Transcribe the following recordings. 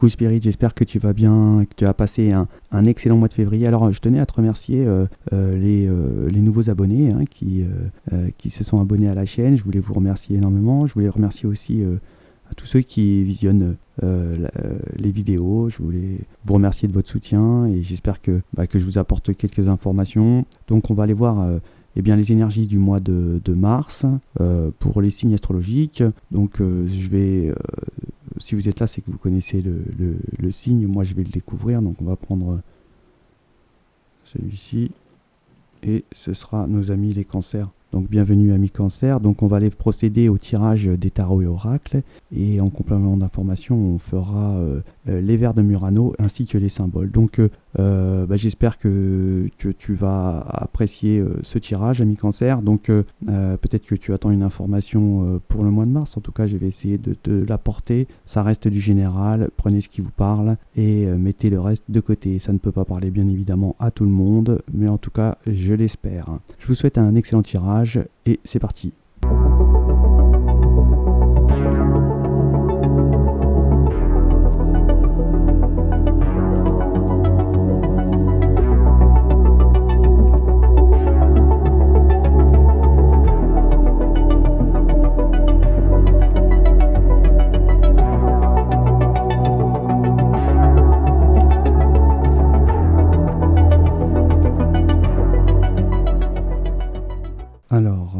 Coucou Spirit, j'espère que tu vas bien, que tu as passé un excellent mois de février. Alors je tenais à te remercier les nouveaux abonnés qui se sont abonnés à la chaîne. Je voulais vous remercier énormément. Je voulais remercier aussi à tous ceux qui visionnent les vidéos. Je voulais vous remercier de votre soutien et j'espère que je vous apporte quelques informations. Donc on va aller voir les énergies du mois de mars pour les signes astrologiques. Donc je vais... si vous êtes là, c'est que vous connaissez le signe. Moi, je vais le découvrir. Donc, on va prendre celui-ci. Et ce sera nos amis les cancers. Donc, bienvenue amis cancers. Donc, on va aller procéder au tirage des tarots et oracles. Et en complément d'information, on fera les vers de Murano ainsi que les symboles. Donc, j'espère que tu vas apprécier ce tirage, ami cancer. Donc, peut-être que tu attends une information pour le mois de mars. En tout cas, je vais essayer de te l'apporter. Ça reste du général. Prenez ce qui vous parle et mettez le reste de côté. Ça ne peut pas parler, bien évidemment, à tout le monde. Mais en tout cas, je l'espère. Je vous souhaite un excellent tirage et c'est parti. Alors,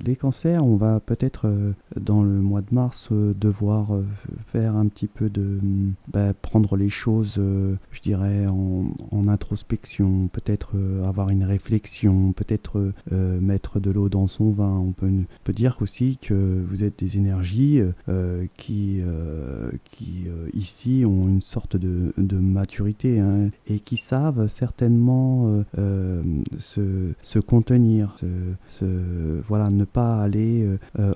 les cancers, on va peut-être dans le mois de mars devoir faire un petit peu de... prendre les choses, je dirais, en introspection, peut-être avoir une réflexion, peut-être mettre de l'eau dans son vin. On peut dire aussi que vous êtes des énergies qui ici ont une sorte de maturité et qui savent certainement se contenir, voilà, ne pas aller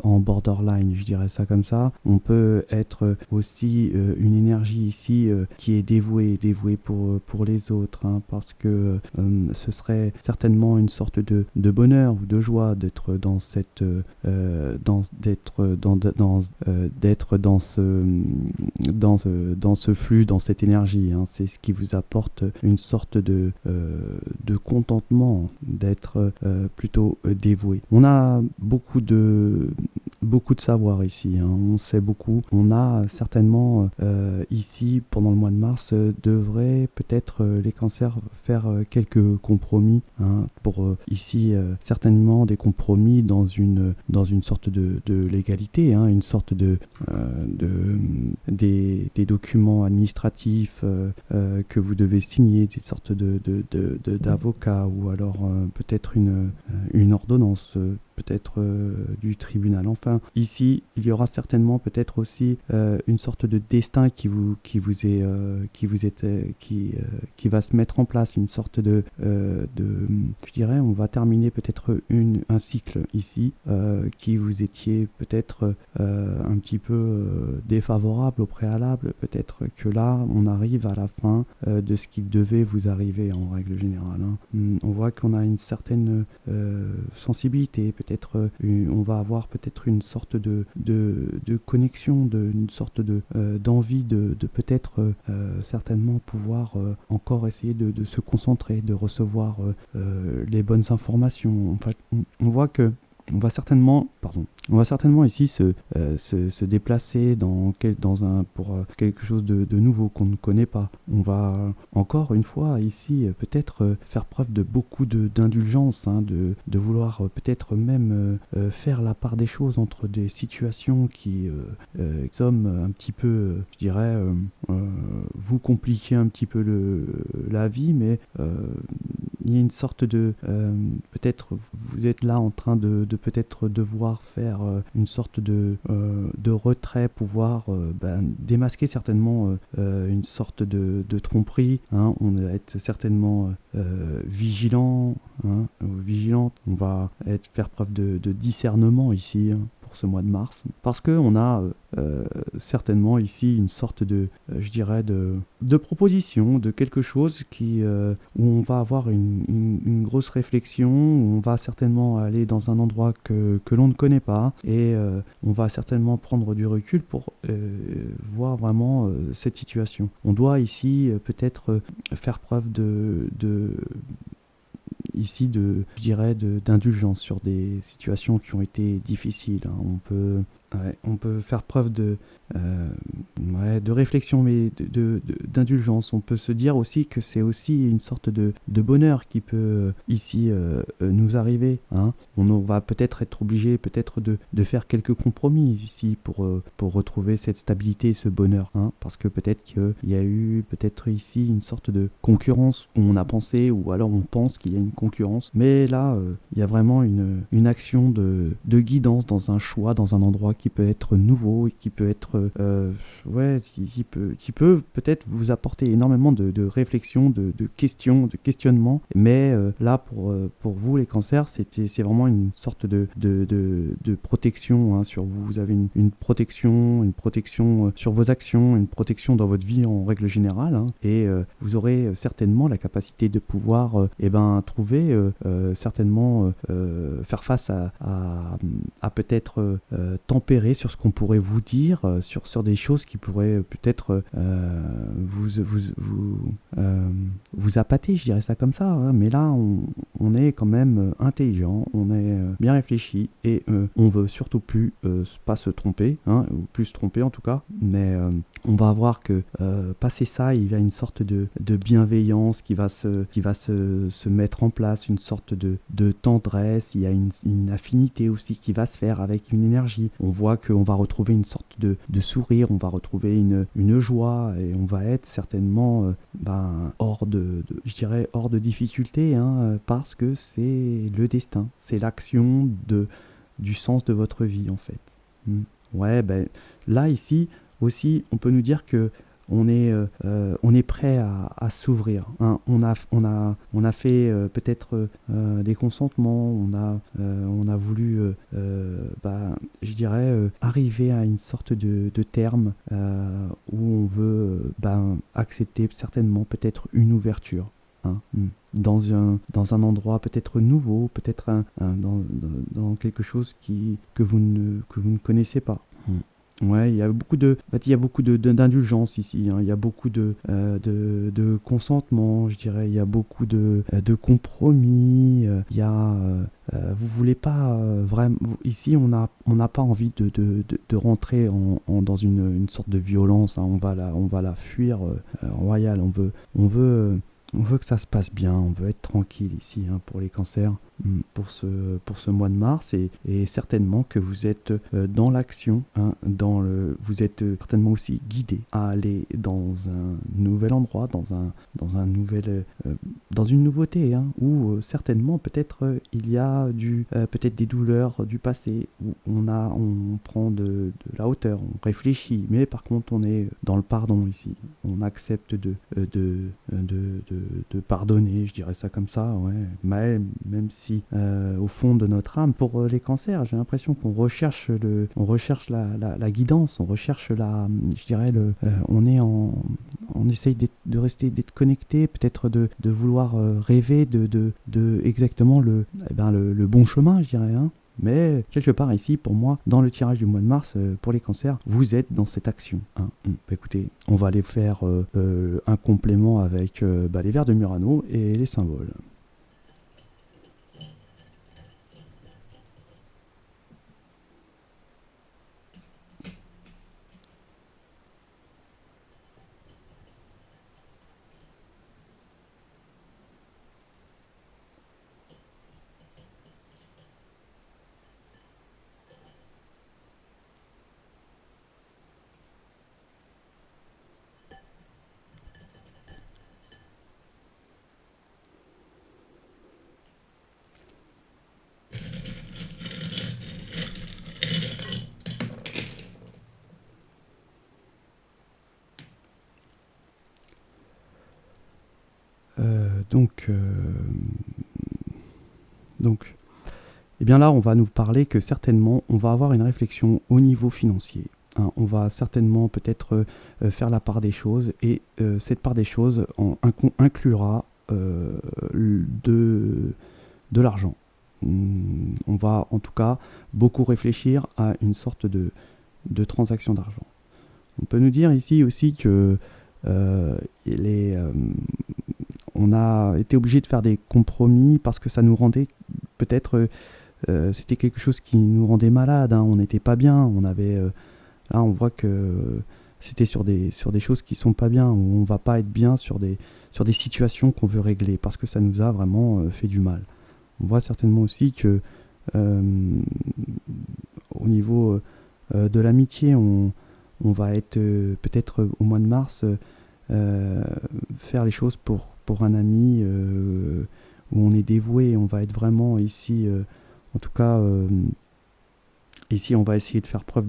en borderline, je dirais ça comme ça. On peut être aussi une énergie ici qui est dévouée pour les autres, parce que ce serait certainement une sorte de bonheur ou de joie d'être dans cette d'être dans ce flux, dans cette énergie. C'est ce qui vous apporte une sorte de contentement, d'être plutôt dévoué. On a beaucoup de savoir ici, on sait beaucoup. On a certainement ici, pendant le mois de mars, devrait peut-être les cancers faire quelques compromis pour ici certainement des compromis dans une sorte de légalité, une sorte des documents administratifs que vous devez signer, des sortes d'avocats ou alors peut-être une ordonnance, peut-être du tribunal. Enfin, ici, il y aura certainement peut-être aussi une sorte de destin qui va se mettre en place, une sorte de je dirais, on va terminer peut-être un cycle ici qui vous étiez peut-être un petit peu défavorable au préalable. Peut-être que là, on arrive à la fin de ce qui devait vous arriver en règle générale. On voit qu'on a une certaine sensibilité, peut-être on va avoir peut-être une sorte de connexion, une sorte d'envie de peut-être certainement pouvoir encore essayer de se concentrer, de recevoir les bonnes informations. En fait, on voit que on va certainement ici se déplacer pour quelque chose de nouveau qu'on ne connaît pas. On va encore une fois ici peut-être faire preuve de beaucoup d'indulgence, de vouloir peut-être même faire la part des choses entre des situations qui sommes un petit peu, je dirais, vous compliquer un petit peu la vie, mais il y a une sorte de peut-être vous êtes là en train de peut-être devoir faire une sorte de retrait, pouvoir démasquer certainement une sorte de tromperie. On va être certainement vigilante. On va faire preuve de discernement ici, pour pour ce mois de mars, parce qu'on a certainement ici une sorte de, je dirais, de proposition, de quelque chose où on va avoir une grosse réflexion, où on va certainement aller dans un endroit que l'on ne connaît pas, et on va certainement prendre du recul pour voir vraiment cette situation. On doit ici peut-être faire preuve ici je dirais, d'indulgence sur des situations qui ont été difficiles, hein. On peut faire preuve de réflexion, mais d'indulgence. On peut se dire aussi que c'est aussi une sorte de bonheur qui peut ici nous arriver, hein. On va peut-être être obligé peut-être de faire quelques compromis ici pour retrouver cette stabilité et ce bonheur, hein, parce que peut-être qu'il y a eu peut-être ici une sorte de concurrence où on a pensé, ou alors on pense qu'il y a une concurrence, mais là il y a vraiment une action de guidance dans un choix, dans un endroit qui peut être nouveau et qui peut être qui peut peut-être vous apporter énormément de réflexion, de questions, de questionnements, mais là pour vous les cancers, c'est vraiment une sorte de protection, hein, sur vous. Vous avez une protection sur vos actions, une protection dans votre vie en règle générale, hein, et vous aurez certainement la capacité de pouvoir trouver certainement faire face à peut-être tempérer sur ce qu'on pourrait vous dire, sur des choses qui pourraient peut-être vous appâter, je dirais ça comme ça, hein. Mais là, on est quand même intelligent, on est bien réfléchi, et on veut surtout plus pas se tromper, hein, ou plus se tromper en tout cas, mais on va voir que passer ça, il y a une sorte de bienveillance qui va se mettre en place, une sorte de tendresse, il y a une affinité aussi qui va se faire avec une énergie. On voit qu'on va retrouver une sorte de sourire, on va retrouver une joie, et on va être certainement je dirais hors de difficulté, hein, parce que c'est le destin, c'est l'action du sens de votre vie en fait. Mm. Ouais, là ici aussi, on peut nous dire que on est prêt à s'ouvrir, hein. On a fait peut-être des consentements, on a voulu, je dirais, arriver à une sorte de terme où on veut accepter certainement peut-être une ouverture, hein, dans un endroit peut-être nouveau, peut-être dans quelque chose que vous ne connaissez pas. Ouais, il y a beaucoup d'indulgence ici, hein. Il y a beaucoup de consentement, je dirais. Il y a beaucoup de compromis. Vous voulez pas vraiment. Ici, on n'a pas envie de rentrer dans une sorte de violence, hein. On va la fuir royale. On veut que ça se passe bien. On veut être tranquille ici, hein, pour les cancers. Pour ce mois de mars, et certainement que vous êtes dans l'action, hein, vous êtes certainement aussi guidé à aller dans un nouvel endroit, dans une nouveauté, hein, où certainement peut-être il y a peut-être des douleurs du passé, où on prend de la hauteur, on réfléchit, mais par contre on est dans le pardon ici, on accepte de pardonner, je dirais ça comme ça, ouais, même si au fond de notre âme, pour les cancers, j'ai l'impression qu'on recherche la guidance, on recherche je dirais on essaye d'être connecté, peut-être de vouloir rêver de exactement le bon chemin, je dirais, hein. Mais quelque part ici, pour moi, dans le tirage du mois de mars, pour les cancers, vous êtes dans cette action, hein. Écoutez, on va aller faire un complément avec les vers de Murano et les symboles. Euh, donc, euh, donc, Et bien là, on va nous parler que certainement, on va avoir une réflexion au niveau financier. Hein. On va certainement peut-être faire la part des choses, et cette part des choses inclura de l'argent. On va en tout cas beaucoup réfléchir à une sorte de transaction d'argent. On peut nous dire ici aussi que on a été obligé de faire des compromis parce que ça nous rendait peut-être, c'était quelque chose qui nous rendait malade. Hein. On n'était pas bien. Là, on voit que c'était sur des choses qui sont pas bien, où on va pas être bien sur des situations qu'on veut régler parce que ça nous a vraiment fait du mal. On voit certainement aussi que au niveau de l'amitié, on va être peut-être au mois de mars faire les choses pour un ami où on est dévoué. On va être vraiment ici, en tout cas, ici on va essayer de faire preuve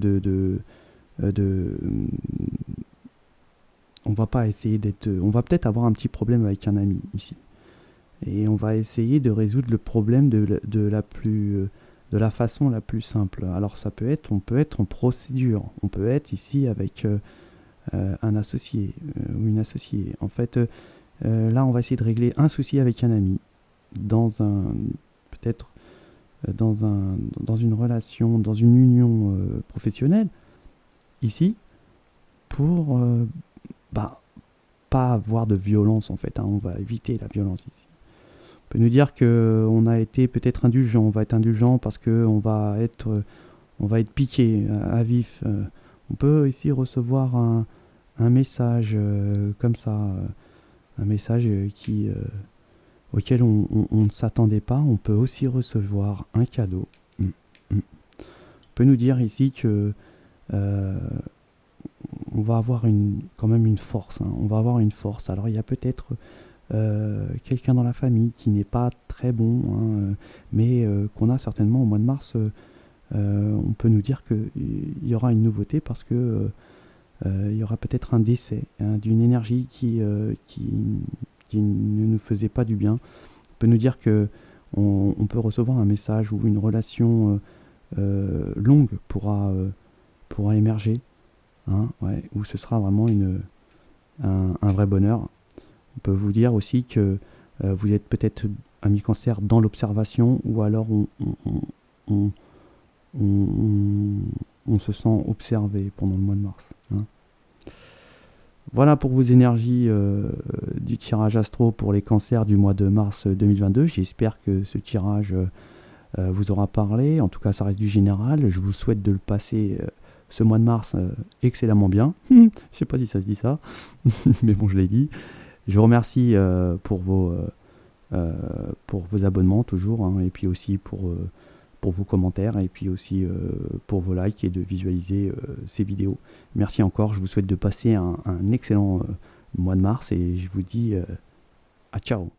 on va pas essayer d'être, on va peut-être avoir un petit problème avec un ami ici. Et on va essayer de résoudre le problème de la façon la plus simple. Alors ça peut être, on peut être en procédure, on peut être ici avec un associé ou une associée. En fait, là, on va essayer de régler un souci avec un ami peut-être dans une relation, dans une union professionnelle ici, pour pas avoir de violence en fait. Hein. On va éviter la violence ici. On peut nous dire qu'on a été peut-être indulgent. On va être indulgent parce qu'on va être piqué à vif. On peut ici recevoir un message comme ça, un message auquel on ne s'attendait pas. On peut aussi recevoir un cadeau. On peut nous dire ici que on va avoir quand même une force. Hein. On va avoir une force. Alors il y a peut-être quelqu'un dans la famille qui n'est pas très bon, hein, mais qu'on a certainement au mois de mars. On peut nous dire qu'il y aura une nouveauté parce que il y aura peut-être un décès, hein, d'une énergie qui ne nous faisait pas du bien. On peut nous dire que on peut recevoir un message ou une relation longue pourra émerger, hein, ouais, où ce sera vraiment un vrai bonheur. On peut vous dire aussi que vous êtes peut-être un mi-cancer dans l'observation, ou alors on se sent observé pendant le mois de mars. Hein. Voilà pour vos énergies du tirage astro pour les cancers du mois de mars 2022. J'espère que ce tirage vous aura parlé. En tout cas, ça reste du général. Je vous souhaite de le passer ce mois de mars excellemment bien. Je sais pas si ça se dit ça, mais bon, je l'ai dit. Je vous remercie pour vos abonnements toujours, hein, et puis aussi pour vos commentaires, et puis aussi pour vos likes et de visualiser ces vidéos. Merci encore, je vous souhaite de passer un excellent mois de mars, et je vous dis à ciao.